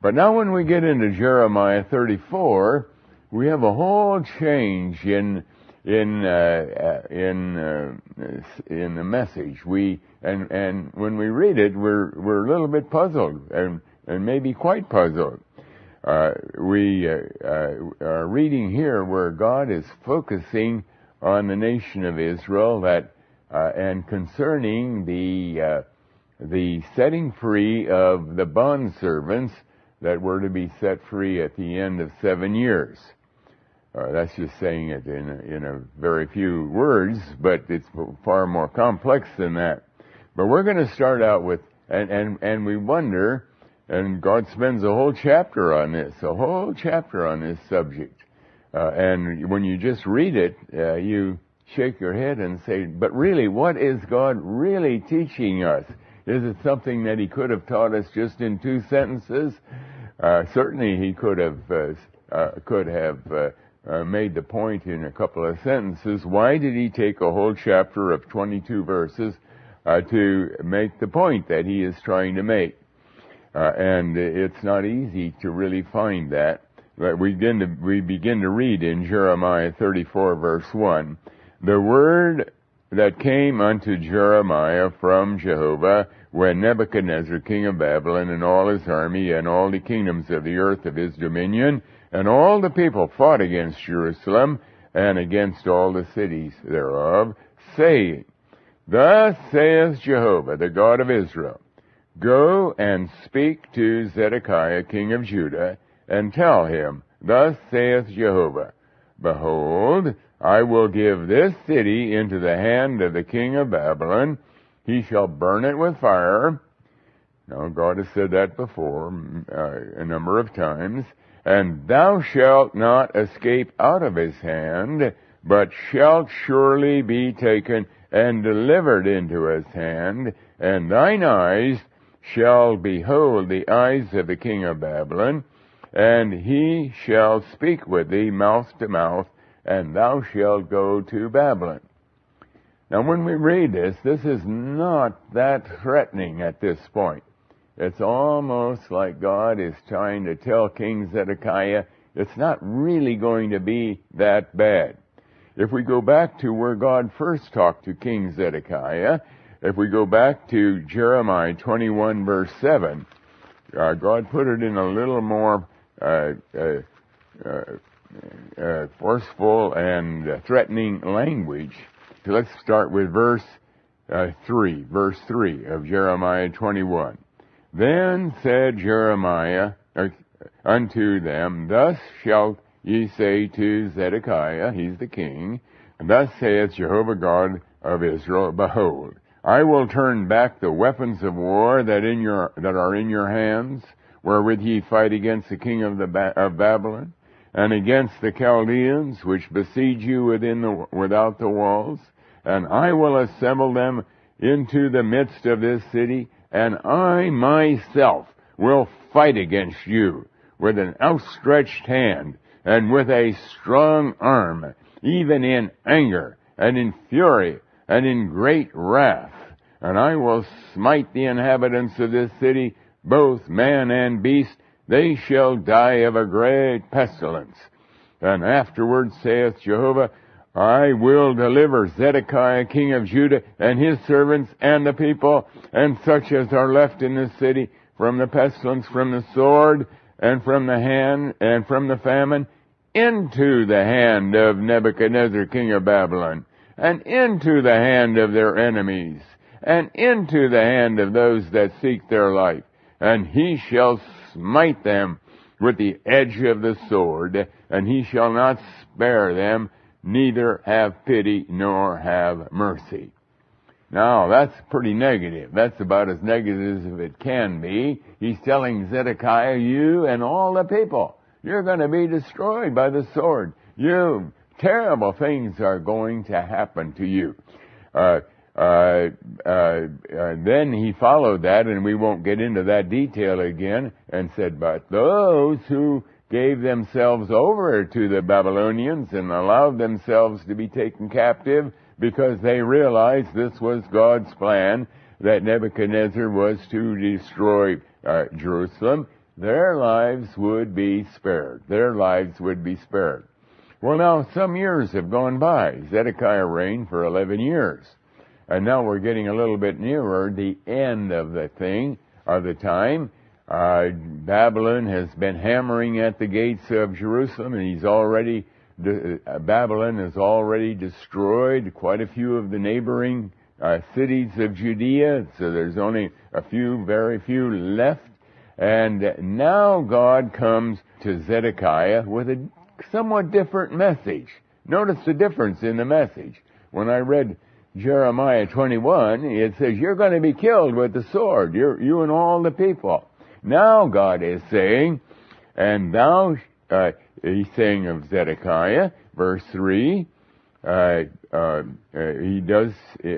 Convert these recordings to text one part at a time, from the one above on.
But now when we get into Jeremiah 34, we have a whole change in the message. And when we read it, we're a little bit puzzled and maybe quite puzzled. We are reading here where God is focusing on the nation of Israel and concerning the setting free of the bondservants that were to be set free at the end of 7 years. That's just saying it in a very few words, but it's far more complex than that. But we're going to start out with, and we wonder, and God spends a whole chapter on this subject. And when you just read it, you shake your head and say, but really, what is God really teaching us? Is it something that He could have taught us just in 2 sentences? Certainly He could have made the point in a couple of sentences. Why did He take a whole chapter of 22 verses to make the point that He is trying to make? And it's not easy to really find that. But we begin to read in Jeremiah 34 verse 1. The word that came unto Jeremiah from Jehovah when Nebuchadnezzar king of Babylon and all his army and all the kingdoms of the earth of his dominion and all the people fought against Jerusalem and against all the cities thereof, saying, Thus saith Jehovah, the God of Israel, Go and speak to Zedekiah king of Judah, and tell him, Thus saith Jehovah, Behold, I will give this city into the hand of the king of Babylon. He shall burn it with fire. Now, God has said that before a number of times. And thou shalt not escape out of his hand, but shalt surely be taken and delivered into his hand, and thine eyes shall behold the eyes of the king of Babylon, and he shall speak with thee mouth to mouth, and thou shalt go to Babylon. Now when we read this is not that threatening at this point. It's almost like God is trying to tell King Zedekiah it's not really going to be that bad. If we go back to where God first talked to King Zedekiah, if we go back to Jeremiah 21 verse 7, God put it in a little more forceful and threatening language. So let's start with verse 3 of Jeremiah 21. Then said Jeremiah unto them, Thus shalt ye say to Zedekiah, he's the king, Thus saith Jehovah God of Israel, Behold, I will turn back the weapons of war that are in your hands, wherewith ye fight against the king of Babylon, and against the Chaldeans, which besiege you without the walls, and I will assemble them into the midst of this city, and I myself will fight against you with an outstretched hand, and with a strong arm, even in anger, and in fury, and in great wrath. And I will smite the inhabitants of this city, both man and beast. They shall die of a great pestilence. And afterward, saith Jehovah, I will deliver Zedekiah king of Judah and his servants and the people and such as are left in this city from the pestilence, from the sword, and from the hand, and from the famine, into the hand of Nebuchadnezzar king of Babylon, and into the hand of their enemies, and into the hand of those that seek their life. And he shall smite them with the edge of the sword, and he shall not spare them, neither have pity nor have mercy. Now, that's pretty negative. That's about as negative as it can be. He's telling Zedekiah, you and all the people, you're going to be destroyed by the sword. Terrible things are going to happen to you. Then he followed that, and we won't get into that detail again, and said, but those who gave themselves over to the Babylonians and allowed themselves to be taken captive because they realized this was God's plan, that Nebuchadnezzar was to destroy Jerusalem, their lives would be spared. Their lives would be spared. Well, now some years have gone by. Zedekiah reigned for 11 years. And now we're getting a little bit nearer the end of the time. Babylon has been hammering at the gates of Jerusalem, and Babylon has already destroyed quite a few of the neighboring cities of Judea, so there's only very few left. And now God comes to Zedekiah with a somewhat different message. Notice the difference in the message. When I read Jeremiah 21, it says, you're going to be killed with the sword, you and all the people. Now God is saying, and thou, he's saying of Zedekiah, verse 3, he does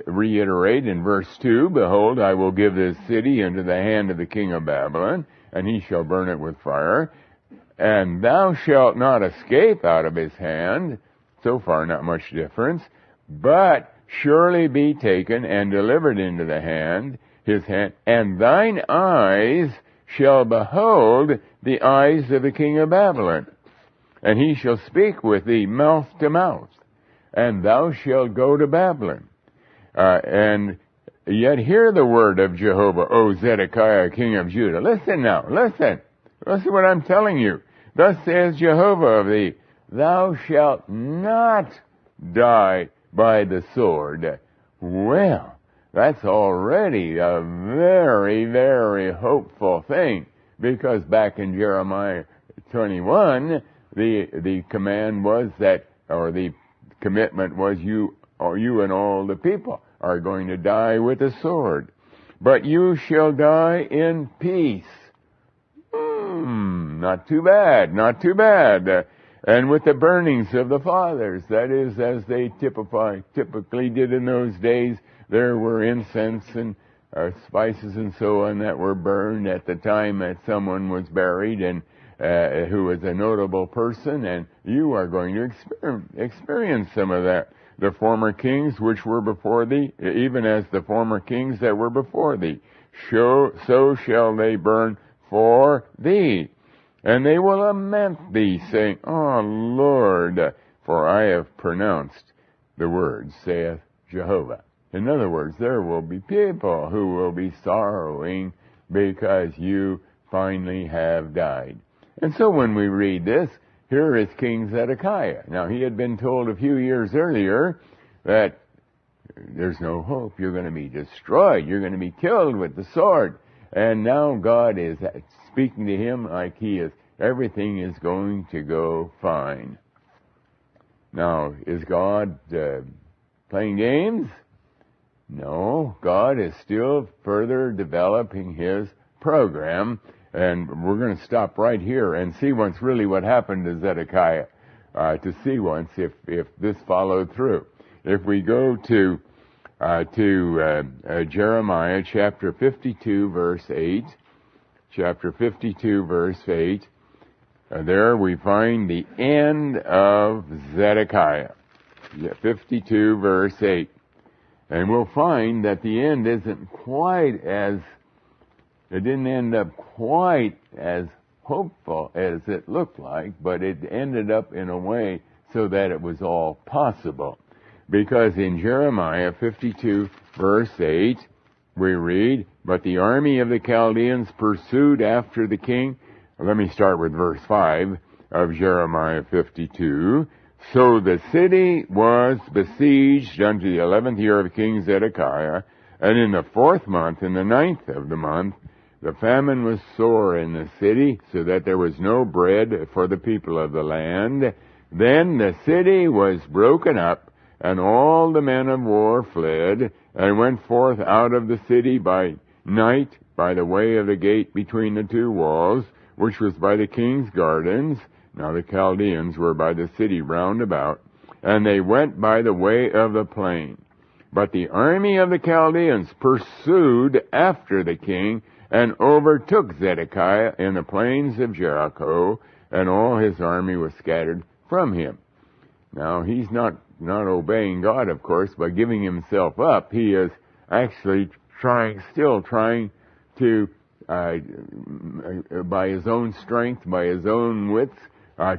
reiterate in verse 2, behold, I will give this city into the hand of the king of Babylon, and he shall burn it with fire, and thou shalt not escape out of his hand. So far, not much difference, but surely be taken and delivered into his hand, and thine eyes shall behold the eyes of the king of Babylon, and he shall speak with thee mouth to mouth, and thou shalt go to Babylon. And yet hear the word of Jehovah, O Zedekiah, king of Judah. Listen now, listen what I'm telling you. Thus says Jehovah of thee, thou shalt not die by the sword. Well, that's already a very, very hopeful thing, because back in Jeremiah 21, the command was that, or the commitment was, you and all the people are going to die with the sword, but you shall die in peace. Not too bad, not too bad. And with the burnings of the fathers, that is, as they typically did in those days, there were incense and spices and so on that were burned at the time that someone was buried, and who was a notable person, and you are going to experience some of that. The former kings which were before thee, even as the former kings that were before thee, so shall they burn for thee. And they will lament thee, saying, O Lord, for I have pronounced the words, saith Jehovah. In other words, there will be people who will be sorrowing because you finally have died. And so when we read this, here is King Zedekiah. Now, he had been told a few years earlier that there's no hope. You're going to be destroyed. You're going to be killed with the sword. And now God is speaking to him like everything is going to go fine. Now, is God playing games? No, God is still further developing his program, and we're going to stop right here and see once really what happened to Zedekiah, to see once if this followed through. If we go to Jeremiah chapter 52, verse 8, chapter 52, verse 8, there we find the end of Zedekiah. 52, verse 8. And we'll find that the end it didn't end up quite as hopeful as it looked like, but it ended up in a way so that it was all possible. Because in Jeremiah 52, verse 8, we read, but the army of the Chaldeans pursued after the king. Let me start with verse 5 of Jeremiah 52. So the city was besieged unto the 11th year of King Zedekiah, and in the 4th month, in the 9th of the month, the famine was sore in the city, so that there was no bread for the people of the land. Then the city was broken up, and all the men of war fled, and went forth out of the city by night by the way of the gate between the two walls, which was by the king's gardens. Now the Chaldeans were by the city round about, and they went by the way of the plain. But the army of the Chaldeans pursued after the king, and overtook Zedekiah in the plains of Jericho, and all his army was scattered from him. Now he's not obeying God, of course, by giving himself up. He is actually still trying to by his own strength, by his own wits,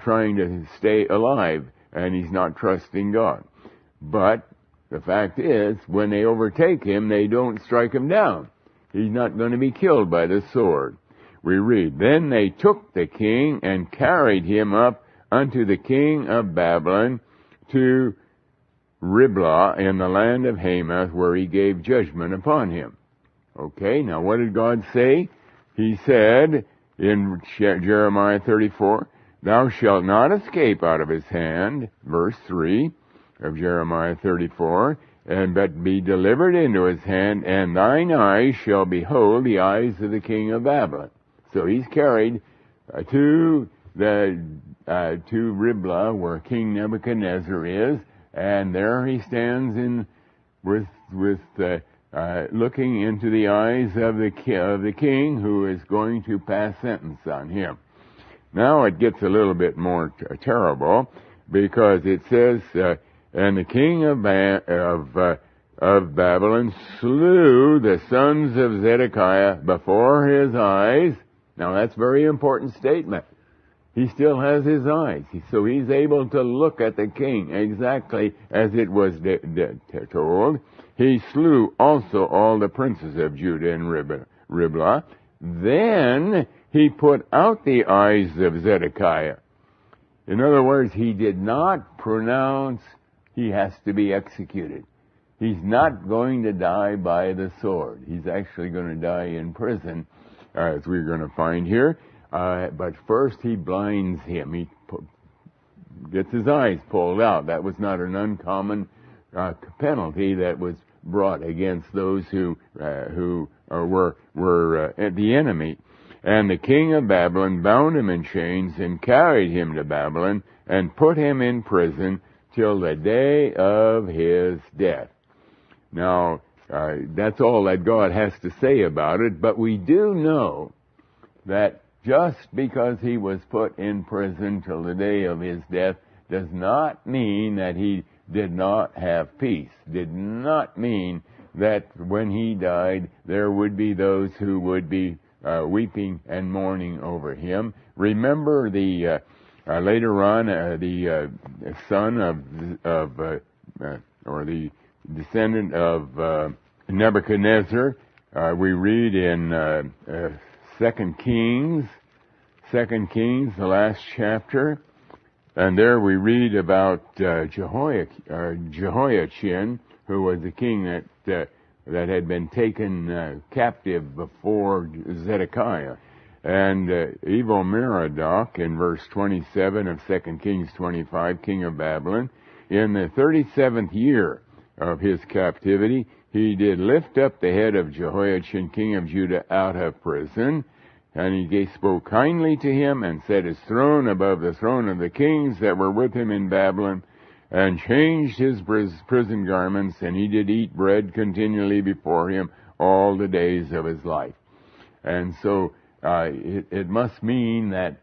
trying to stay alive, and he's not trusting God. But the fact is, when they overtake him, they don't strike him down. He's not going to be killed by the sword. We read, "Then they took the king and carried him up unto the king of Babylon to Riblah in the land of Hamath, where he gave judgment upon him." Okay, now what did God say? He said in Jeremiah 34, "Thou shalt not escape out of his hand," verse 3 of Jeremiah 34, "but be delivered into his hand, and thine eyes shall behold the eyes of the king of Babylon." So he's carried to Riblah, where King Nebuchadnezzar is, and there he stands looking into the eyes of the king, who is going to pass sentence on him. Now it gets a little bit more terrible, because it says, "And the king of Babylon slew the sons of Zedekiah before his eyes." Now that's a very important statement. He still has his eyes, so he's able to look at the king exactly as it was told. "He slew also all the princes of Judah in Riblah. Then he put out the eyes of Zedekiah." In other words, he did not pronounce he has to be executed. He's not going to die by the sword. He's actually going to die in prison, as we're going to find here. But first he blinds him. He gets his eyes pulled out. That was not an uncommon penalty that was brought against those who were the enemy. "And the king of Babylon bound him in chains and carried him to Babylon and put him in prison till the day of his death." Now, that's all that God has to say about it, but we do know that just because he was put in prison till the day of his death does not mean that he did not have peace. Did not mean that when he died there would be those who would be weeping and mourning over him. Remember the later on the son or the descendant of Nebuchadnezzar. We read in 2 Kings, the last chapter, and there we read about Jehoiachin, who was the king that had been taken captive before Zedekiah. And Evil-Merodach, in verse 27 of 2 Kings 25, king of Babylon, in the 37th year of his captivity, he did lift up the head of Jehoiachin, king of Judah, out of prison, and he spoke kindly to him, and set his throne above the throne of the kings that were with him in Babylon, and changed his prison garments, and he did eat bread continually before him all the days of his life. And so it must mean that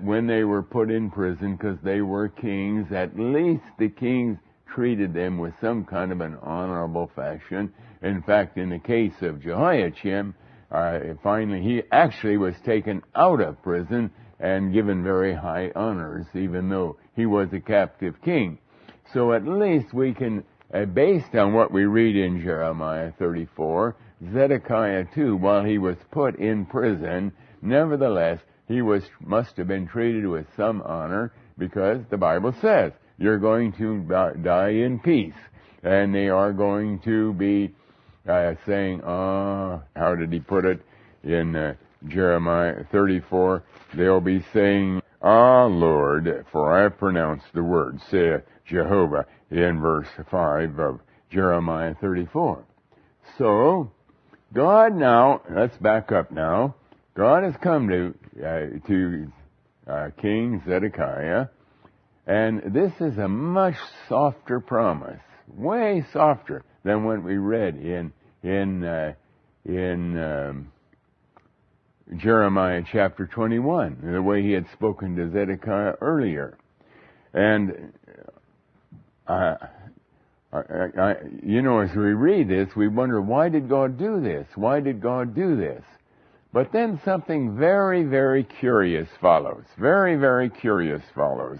when they were put in prison, because they were kings, at least the kings treated them with some kind of an honorable fashion. In fact, in the case of Jehoiachin, finally he actually was taken out of prison and given very high honors, even though he was a captive king. So at least we can, based on what we read in Jeremiah 34, Zedekiah too, while he was put in prison, nevertheless, he must have been treated with some honor, because the Bible says you're going to die in peace. And they are going to be saying, how did he put it in Jeremiah 34? They'll be saying, "Ah, Lord, for I have pronounced the word, saith Jehovah," in verse 5 of Jeremiah 34. So, God now, let's back up now. God has come to King Zedekiah, and this is a much softer promise, way softer than what we read in Jeremiah chapter 21, the way he had spoken to Zedekiah earlier. And as we read this, we wonder, why did God do this? Why did God do this? But then something very, very curious follows. Very, very curious follows.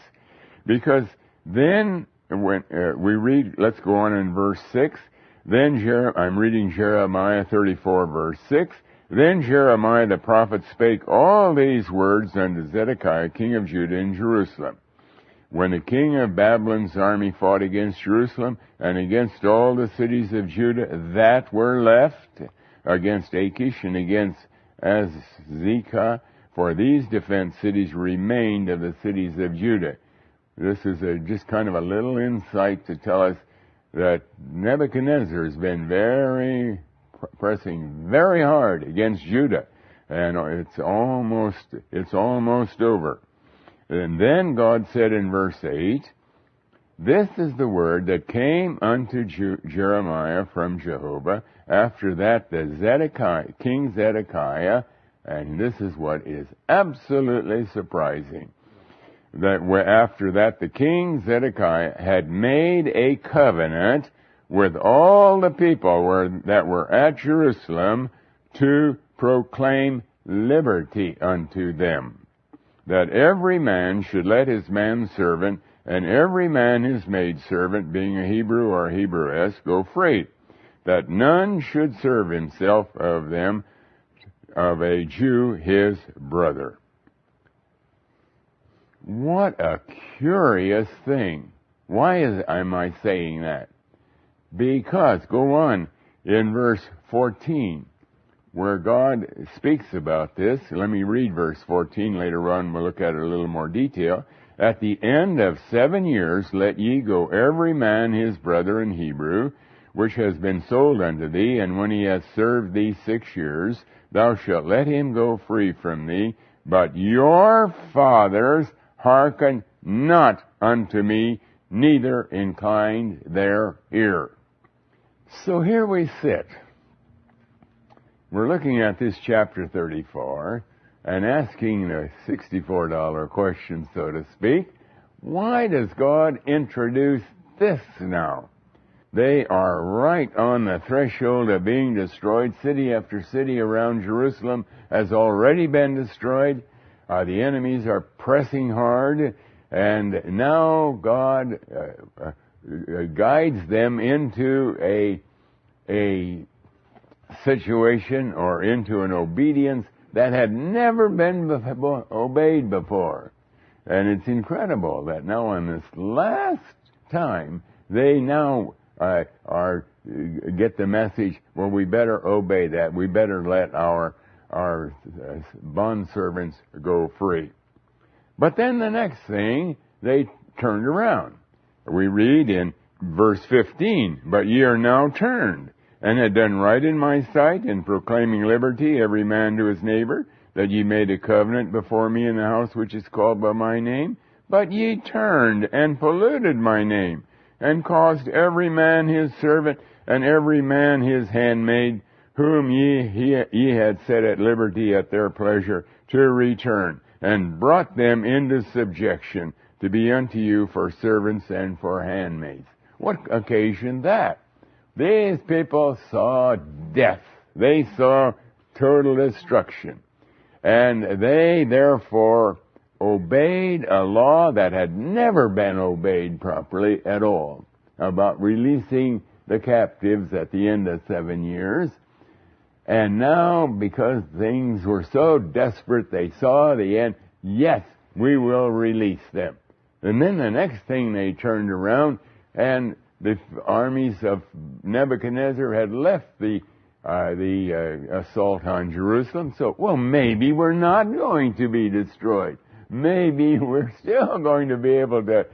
Because then, when we read, let's go on in verse 6. Then I'm reading Jeremiah 34, verse 6. Then Jeremiah the prophet spake all these words unto Zedekiah, king of Judah, in Jerusalem. When the king of Babylon's army fought against Jerusalem and against all the cities of Judah that were left, against Achish and against Azekah, for these defense cities remained of the cities of Judah. This is just kind of a little insight to tell us that Nebuchadnezzar has been pressing very hard against Judah, and it's almost over. And then God said in verse 8, this is the word that came unto Jeremiah from Jehovah. After that, King Zedekiah, and this is what is absolutely surprising, that after that the king Zedekiah had made a covenant with all the people that were at Jerusalem to proclaim liberty unto them, that every man should let his manservant and every man his maidservant, being a Hebrew or a Hebrewess, go free, that none should serve himself of them, of a Jew his brother. What a curious thing. Why am I saying that? Because, go on, in verse 14, where God speaks about this. Let me read verse 14. Later on, we'll look at it in a little more detail. At the end of 7 years, let ye go every man his brother in Hebrew, which has been sold unto thee, and when he hath served thee 6 years, thou shalt let him go free from thee. But your fathers hearkened not unto me, neither inclined their ear. So here we sit. We're looking at this chapter 34 and asking the $64 question, so to speak. Why does God introduce this now? They are right on the threshold of being destroyed. City after city around Jerusalem has already been destroyed. The enemies are pressing hard, and now God guides them into a situation or into an obedience that had never been obeyed before. And it's incredible that now on this last time, they now get the message, well, we better obey that. We better let our bondservants go free. But then the next thing, they turned around. We read in verse 15, but ye are now turned, and had done right in my sight, in proclaiming liberty, every man to his neighbor, that ye made a covenant before me in the house which is called by my name. But ye turned and polluted my name, and caused every man his servant, and every man his handmaid, whom ye had set at liberty at their pleasure, to return, and brought them into subjection, to be unto you for servants and for handmaids. What occasioned that? These people saw death. They saw total destruction. And they, therefore, obeyed a law that had never been obeyed properly at all, about releasing the captives at the end of 7 years. And now, because things were so desperate, they saw the end. Yes, we will release them. And then the next thing, they turned around, and the armies of Nebuchadnezzar had left the assault on Jerusalem. So, well, maybe we're not going to be destroyed. Maybe we're still going to be able to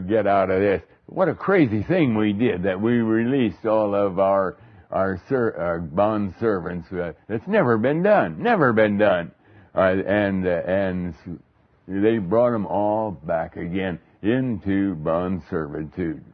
get out of this. What a crazy thing we did, that we released all of our bond servants. It's never been done. Never been done. And they brought them all back again into bond servitude.